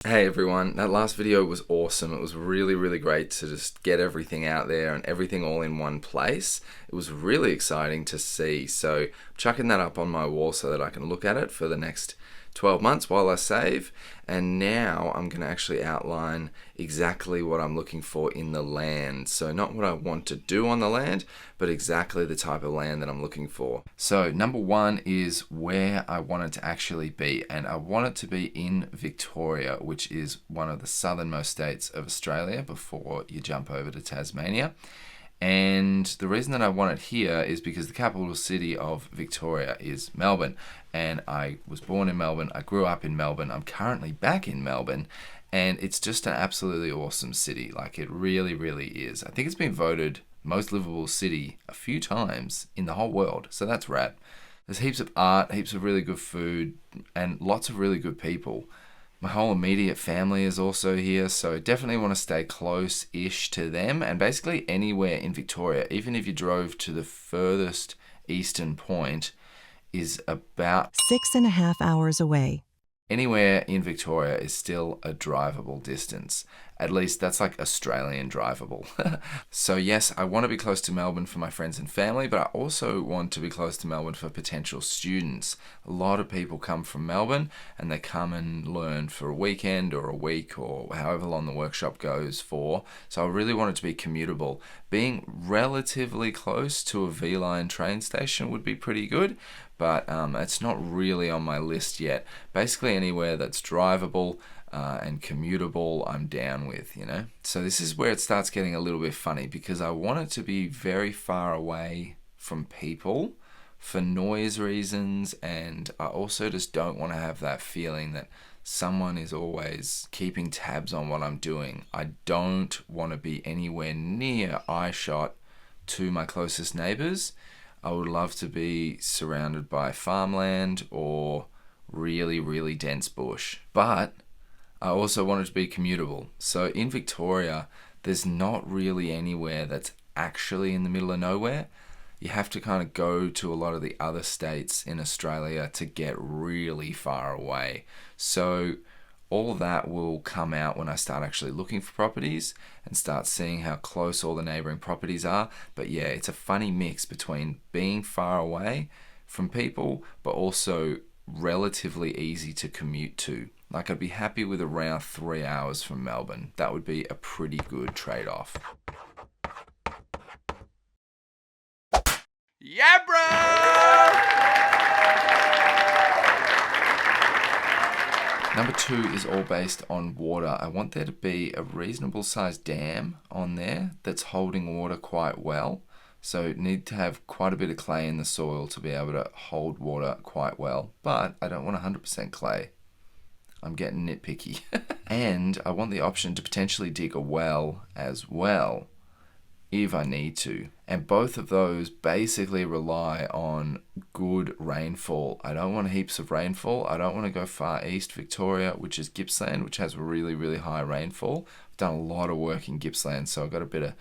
Hey everyone, that last video was awesome. It was really great to just get everything out there and everything all in one place. It was really exciting to see. So I'm chucking that up on my wall so that I can look at it for the next 12 months while I save. And now I'm going to actually outline exactly what I'm looking for in the land. So not what I want to do on the land, but exactly the type of land that I'm looking for. So number one is where I want it to actually be. And I want it to be in Victoria, which is one of the southernmost states of Australia before you jump over to Tasmania. And the reason that I want it here is because the capital city of Victoria is Melbourne. And I was born in Melbourne. I grew up in Melbourne. I'm currently back in Melbourne. And it's just an absolutely awesome city. Like, it really is. I think it's been voted most livable city a few times in the whole world. So that's rad. There's heaps of art, heaps of really good food, and lots of really good people. My whole immediate family is also here, so definitely want to stay close-ish to them, and basically anywhere in Victoria, even if you drove to the furthest eastern point, is about 6.5 hours away. Anywhere in Victoria is still a drivable distance. At least that's like Australian drivable. So yes, I want to be close to Melbourne for my friends and family, but I also want to be close to Melbourne for potential students. A lot of people come from Melbourne and they come and learn for a weekend or a week or however long the workshop goes for. So I really want it to be commutable. Being relatively close to a V-Line train station would be pretty good, but it's not really on my list yet. Basically anywhere that's drivable and commutable, I'm down with, you know. So this is where it starts getting a little bit funny, because I want it to be very far away from people for noise reasons, and I also just don't want to have that feeling that someone is always keeping tabs on what I'm doing. I don't want to be anywhere near eyeshot to my closest neighbors. I would love to be surrounded by farmland or really dense bush. But I also want it to be commutable. So in Victoria, there's not really anywhere that's actually in the middle of nowhere. You have to kind of go to a lot of the other states in Australia to get really far away. So all that will come out when I start actually looking for properties and start seeing how close all the neighboring properties are. But yeah, it's a funny mix between being far away from people, but also relatively easy to commute to. Like, I'd be happy with around 3 hours from Melbourne. That would be a pretty good trade-off. Yeah, bro! Number two is all based on water. I want there to be a reasonable sized dam on there that's holding water quite well. So need to have quite a bit of clay in the soil to be able to hold water quite well. But I don't want 100% clay. I'm getting nitpicky. And I want the option to potentially dig a well as well, if I need to. And both of those basically rely on good rainfall. I don't want heaps of rainfall. I don't want to go far east Victoria, which is Gippsland, which has really high rainfall. I've done a lot of work in Gippsland, so I've got a bit of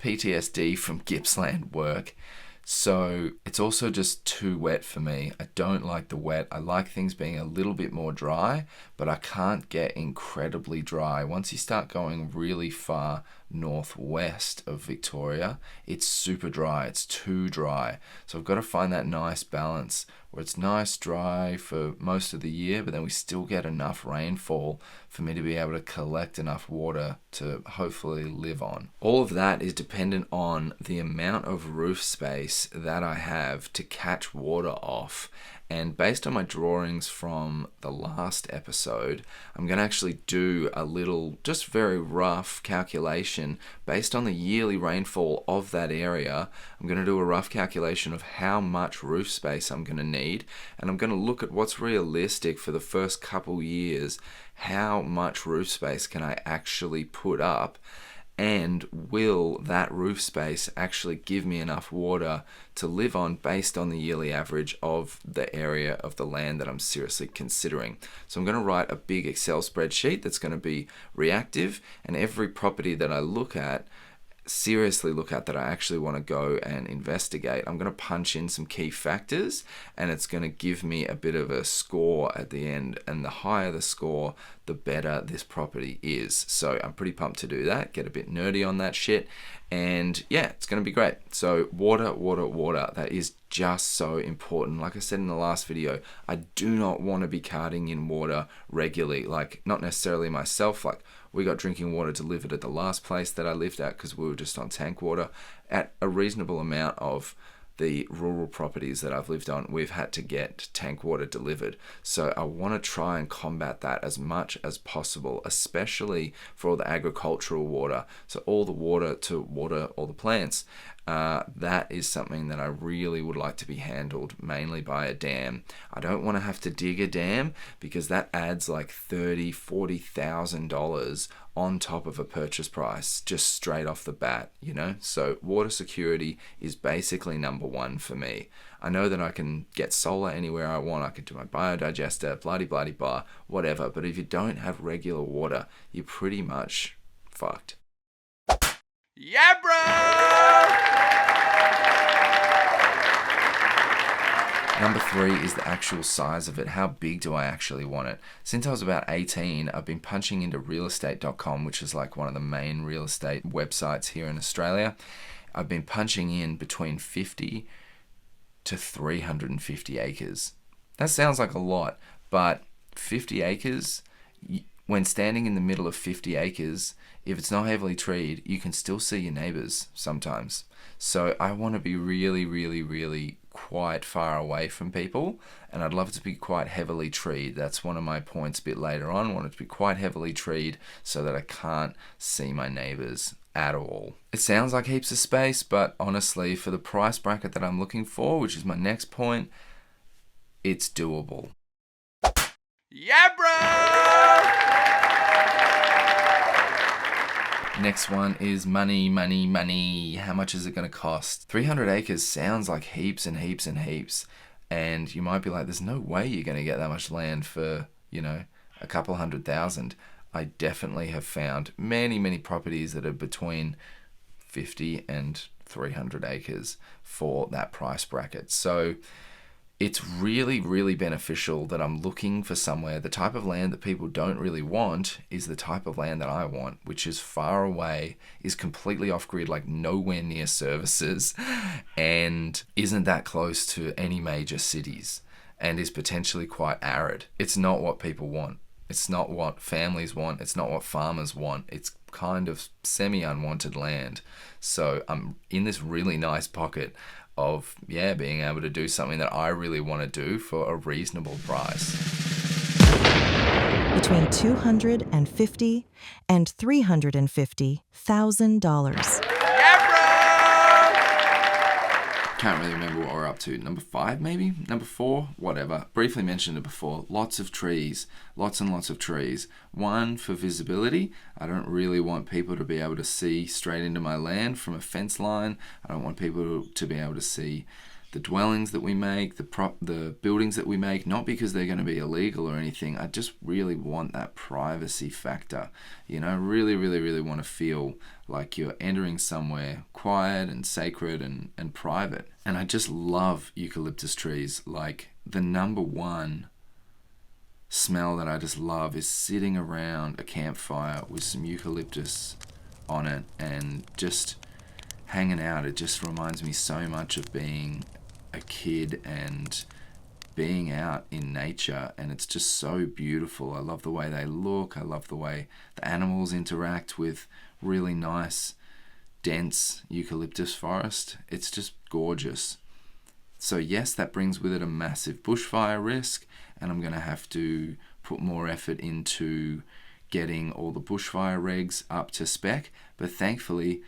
PTSD from Gippsland work. So it's also just too wet for me. I don't like the wet. I like things being a little bit more dry, but I can't get incredibly dry. Once you start going really far northwest of Victoria, it's super dry. It's too dry. So I've got to find that nice balance where it's nice dry for most of the year, but then we still get enough rainfall for me to be able to collect enough water to hopefully live on. All of that is dependent on the amount of roof space that I have to catch water off. And based on my drawings from the last episode, I'm going to actually do a little, just very rough calculation based on the yearly rainfall of that area. I'm going to do a rough calculation of how much roof space I'm going to need, and I'm going to look at what's realistic for the first couple years. How much roof space can I actually put up? And will that roof space actually give me enough water to live on based on the yearly average of the area of the land that I'm seriously considering? So I'm going to write a big Excel spreadsheet that's going to be reactive, and every property that I seriously look at that I actually want to go and investigate, I'm going to punch in some key factors, and it's going to give me a bit of a score at the end. And the higher the score, the better this property is. So I'm pretty pumped to do that, get a bit nerdy on that shit. And yeah, it's going to be great. So water, water, water. That is just so important. Like I said in the last video, I do not want to be carting in water regularly. Like, not necessarily myself. Like, we got drinking water delivered at the last place that I lived at because we were just on tank water. At a reasonable amount of the rural properties that I've lived on, we've had to get tank water delivered. So I want to try and combat that as much as possible, especially for all the agricultural water. So all the water to water all the plants. That is something that I really would like to be handled mainly by a dam. I don't want to have to dig a dam because that adds like $30,000-$40,000 on top of a purchase price just straight off the bat, you know? So water security is basically number one for me. I know that I can get solar anywhere I want. I can do my biodigester, blah, whatever. But if you don't have regular water, you're pretty much fucked. Yeah, bro! Number 3 is the actual size of it. How big do I actually want it? Since I was about 18, I've been punching into realestate.com, which is like one of the main real estate websites here in Australia. I've been punching in between 50 to 350 acres. That sounds like a lot, but 50 acres, when standing in the middle of 50 acres, if it's not heavily treed, you can still see your neighbors sometimes. So I want to be really, really, really quite far away from people, and I'd love it to be quite heavily treed. That's one of my points a bit later on. I want it to be quite heavily treed so that I can't see my neighbors at all. It sounds like heaps of space, but honestly, for the price bracket that I'm looking for, which is my next point, it's doable. Yeah, bro! Next one is money. How much is it going to cost? 300 acres sounds like heaps and heaps and heaps. And you might be like, there's no way you're going to get that much land for, you know, a couple $100,000. I definitely have found many properties that are between 50 and 300 acres for that price bracket. So it's really, really beneficial that I'm looking for somewhere. The type of land that people don't really want is the type of land that I want, which is far away, is completely off-grid, like nowhere near services, and isn't that close to any major cities, and is potentially quite arid. It's not what people want. It's not what families want. It's not what farmers want. It's kind of semi-unwanted land. So I'm in this really nice pocket of, yeah, being able to do something that I really want to do for a reasonable price. Between $250,000 and $350,000. Can't really remember what we're up to. Number 5, maybe? Number 4? Whatever. Briefly mentioned it before. Lots of trees. Lots and lots of trees. One, for visibility. I don't really want people to be able to see straight into my land from a fence line. I don't want people to be able to see the dwellings that we make, the buildings that we make, not because they're going to be illegal or anything. I just really want that privacy factor. You know, really, really, really want to feel like you're entering somewhere quiet and sacred and private. And I just love eucalyptus trees. Like, the number one smell that I just love is sitting around a campfire with some eucalyptus on it and just hanging out. It just reminds me so much of being a kid and being out in nature, and it's just so beautiful. I love the way they look. I love the way the animals interact with really nice, dense eucalyptus forest. It's just gorgeous. So yes, that brings with it a massive bushfire risk, and I'm going to have to put more effort into getting all the bushfire regs up to spec, but thankfully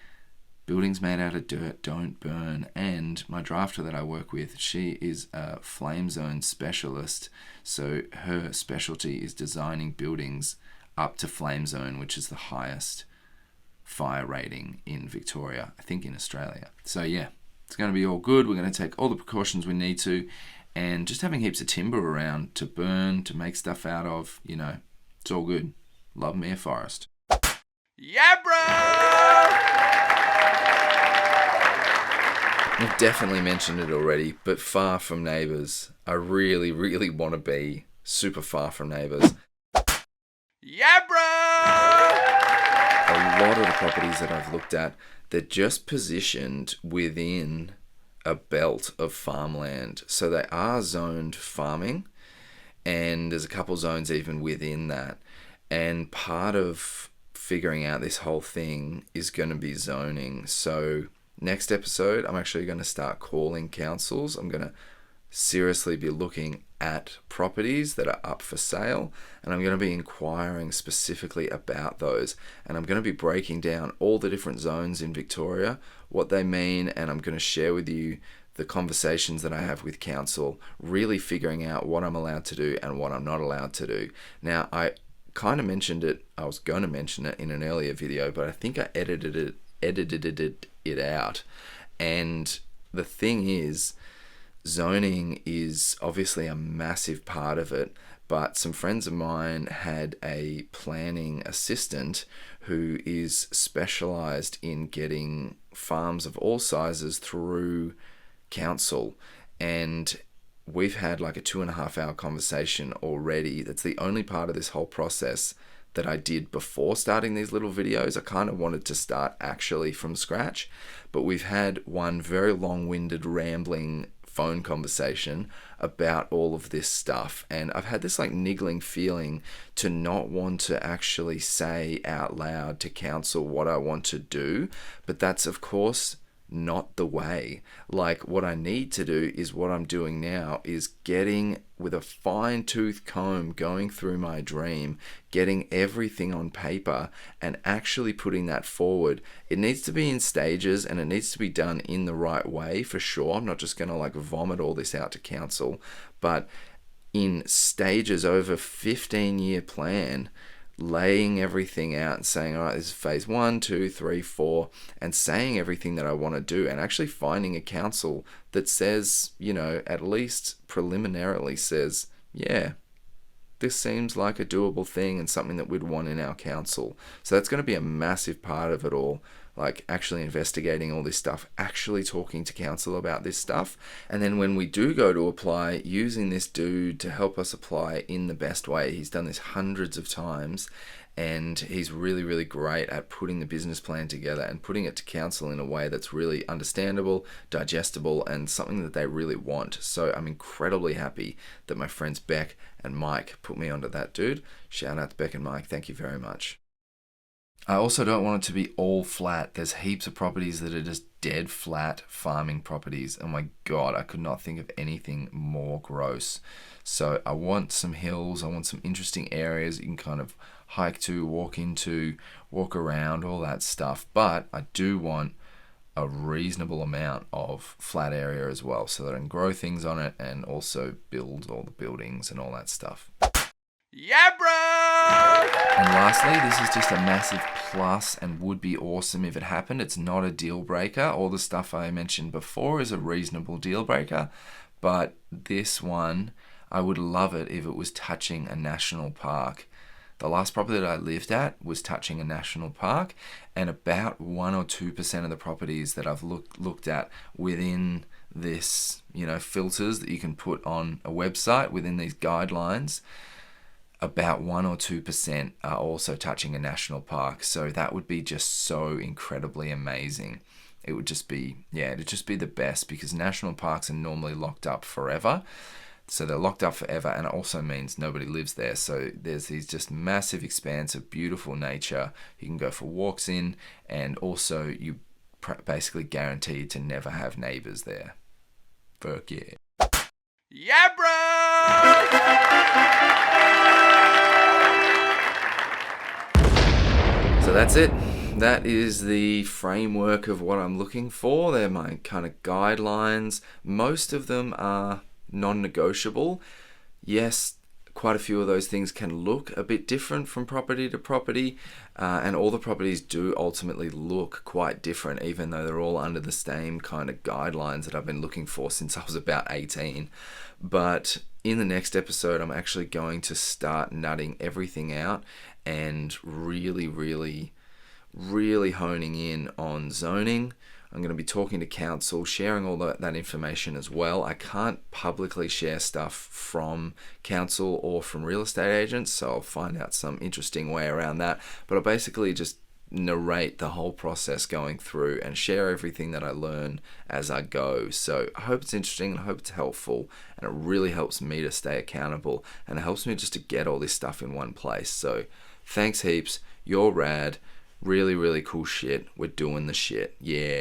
buildings made out of dirt don't burn, and my drafter that I work with, she is a flame zone specialist, so her specialty is designing buildings up to flame zone, which is the highest fire rating in Victoria, I think in Australia. So yeah, it's going to be all good. We're going to take all the precautions we need to, and just having heaps of timber around to burn, to make stuff out of, you know, it's all good. Love me a forest. Yeah, bro! I've definitely mentioned it already, but far from neighbours. I really, really want to be super far from neighbours. Yeah, bro! A lot of the properties that I've looked at, they're just positioned within a belt of farmland. So they are zoned farming, and there's a couple zones even within that. And part of figuring out this whole thing is going to be zoning. So next episode, I'm actually going to start calling councils. I'm going to seriously be looking at properties that are up for sale, and I'm going to be inquiring specifically about those, and I'm going to be breaking down all the different zones in Victoria, what they mean, and I'm going to share with you the conversations that I have with council, really figuring out what I'm allowed to do and what I'm not allowed to do. Now, I kind of mentioned it, I was going to mention it in an earlier video, but I think I edited it out. And the thing is, zoning is obviously a massive part of it, but some friends of mine had a planning assistant who is specialized in getting farms of all sizes through council, and we've had like a 2.5 hour conversation already. That's the only part of this whole process that I did before starting these little videos. I kind of wanted to start actually from scratch, but we've had one very long-winded, rambling phone conversation about all of this stuff, and I've had this like niggling feeling to not want to actually say out loud to council what I want to do, but that's of course not the way. Like, what I need to do is what I'm doing now, is getting with a fine-tooth comb, going through my dream, getting everything on paper and actually putting that forward. It needs to be in stages, and it needs to be done in the right way for sure. I'm not just going to like vomit all this out to council, but in stages over 15-year plan, laying everything out and saying, all right, this is phase 1, 2, 3, 4, and saying everything that I want to do, and actually finding a council that says, you know, at least preliminarily says, yeah, this seems like a doable thing and something that we'd want in our council. So that's going to be a massive part of it all. Like actually investigating all this stuff, actually talking to council about this stuff. And then when we do go to apply, using this dude to help us apply in the best way. He's done this hundreds of times, and he's really, really great at putting the business plan together and putting it to council in a way that's really understandable, digestible, and something that they really want. So I'm incredibly happy that my friends Beck and Mike put me onto that dude. Shout out to Beck and Mike. Thank you very much. I also don't want it to be all flat. There's heaps of properties that are just dead flat farming properties. Oh my God, I could not think of anything more gross. So I want some hills. I want some interesting areas you can kind of hike to, walk into, walk around, all that stuff. But I do want a reasonable amount of flat area as well, so that I can grow things on it and also build all the buildings and all that stuff. Yeah, bro! And lastly, this is just a massive plus and would be awesome if it happened. It's not a deal breaker. All the stuff I mentioned before is a reasonable deal breaker, but this one, I would love it if it was touching a national park. The last property that I lived at was touching a national park, and about 1 or 2% of the properties that I've looked at within this, you know, filters that you can put on a website within these guidelines, about 1 or 2% are also touching a national park. So that would be just so incredibly amazing. It would just be, yeah, it'd just be the best, because national parks are normally locked up forever. So they're locked up forever, and it also means nobody lives there. So there's these just massive expanse of beautiful nature you can go for walks in, and also you basically guaranteed to never have neighbors there. Fuck yeah. Yeah, bro! So that's it. That is the framework of what I'm looking for. They're my kind of guidelines. Most of them are non-negotiable. Yes, quite a few of those things can look a bit different from property to property, and all the properties do ultimately look quite different, even though they're all under the same kind of guidelines that I've been looking for since I was about 18. But in the next episode, I'm actually going to start nutting everything out and really, really really honing in on zoning. I'm going to be talking to council, sharing all that information as well. I can't publicly share stuff from council or from real estate agents, so I'll find out some interesting way around that. But I'll basically just narrate the whole process going through and share everything that I learn as I go. So I hope it's interesting and I hope it's helpful, and it really helps me to stay accountable, and it helps me just to get all this stuff in one place. So thanks heaps. You're rad. Really, really cool shit. We're doing the shit. Yeah.